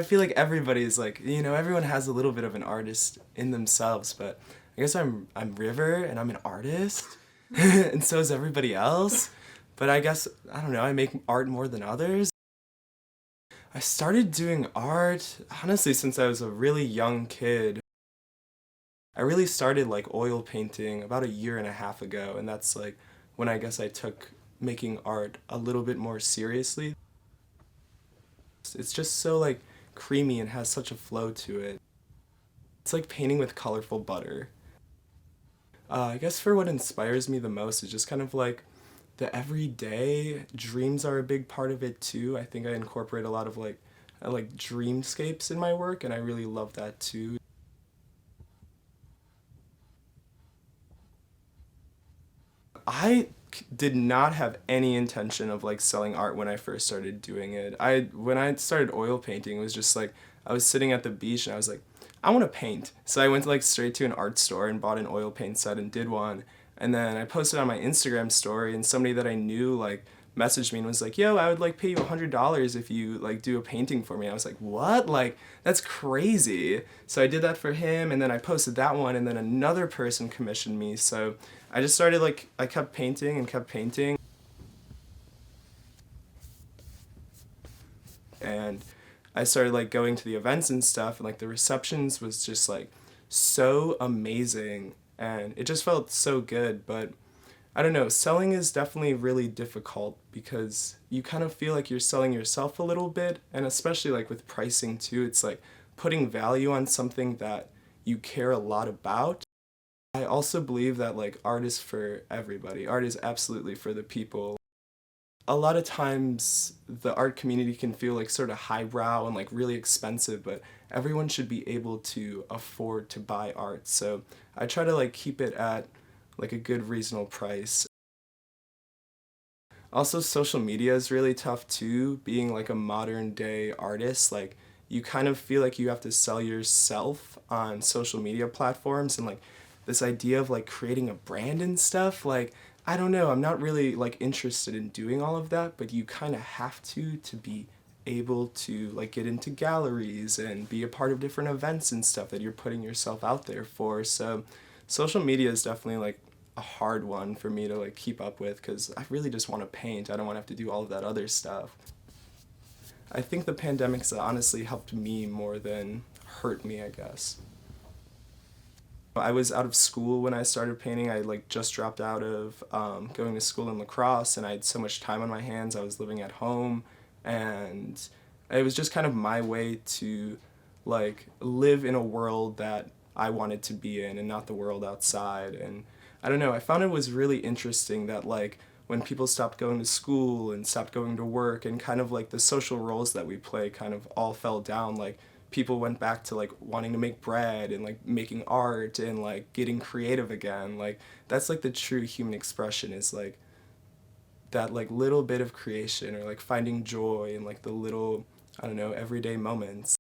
feel like everybody's like, everyone has a little bit of an artist in themselves, but I guess I'm River and I'm an artist, and so is everybody else. But I guess, I don't know, I make art more than others. I started doing art, honestly, since I was a really young kid. I really started like oil painting about a year and a half ago, and that's like when I guess I took making art a little bit more seriously. It's just so like creamy and has such a flow to it. It's like painting with colorful butter. I guess for what inspires me the most is just kind of like the everyday. Dreams are a big part of it too. I think I incorporate a lot of like dreamscapes in my work, and I really love that too. I did not have any intention of like selling art when I first started doing it. When I started oil painting, it was just like I was sitting at the beach and I was like, I want to paint. So I went like straight to an art store and bought an oil paint set and did one. And then I posted on my Instagram story, and somebody that I knew like messaged me and was like, yo, I would like pay you $100 if you like do a painting for me. I was like, what? Like, that's crazy. So I did that for him, and then I posted that one, and then another person commissioned me. So I just started like, I kept painting and kept painting. And I started like going to the events and stuff, and like the receptions was just like so amazing, and it just felt so good. But I don't know, selling is definitely really difficult because you kind of feel like you're selling yourself a little bit, and especially like with pricing too, it's like putting value on something that you care a lot about. I also believe that like art is for everybody. Art is absolutely for the people. A lot of times the art community can feel like sort of highbrow and like really expensive, but everyone should be able to afford to buy art. So I try to like keep it at like a good reasonable price. Also, social media is really tough too, being like a modern day artist. Like, you kind of feel like you have to sell yourself on social media platforms, and like this idea of like creating a brand and stuff, like, I don't know, I'm not really like interested in doing all of that, but you kind of have to be able to like get into galleries and be a part of different events and stuff that you're putting yourself out there for. So social media is definitely like a hard one for me to like keep up with because I really just want to paint. I don't want to have to do all of that other stuff. I think the pandemic's honestly helped me more than hurt me, I guess. I was out of school when I started painting. I like just dropped out of going to school in lacrosse, and I had so much time on my hands. I was living at home, and it was just kind of my way to like live in a world that I wanted to be in and not the world outside. And I don't know, I found it was really interesting that like when people stopped going to school and stopped going to work, and kind of like the social roles that we play kind of all fell down, like people went back to like wanting to make bread and like making art and like getting creative again. Like that's like the true human expression, is like that like little bit of creation, or like finding joy in like the little, I don't know, everyday moments.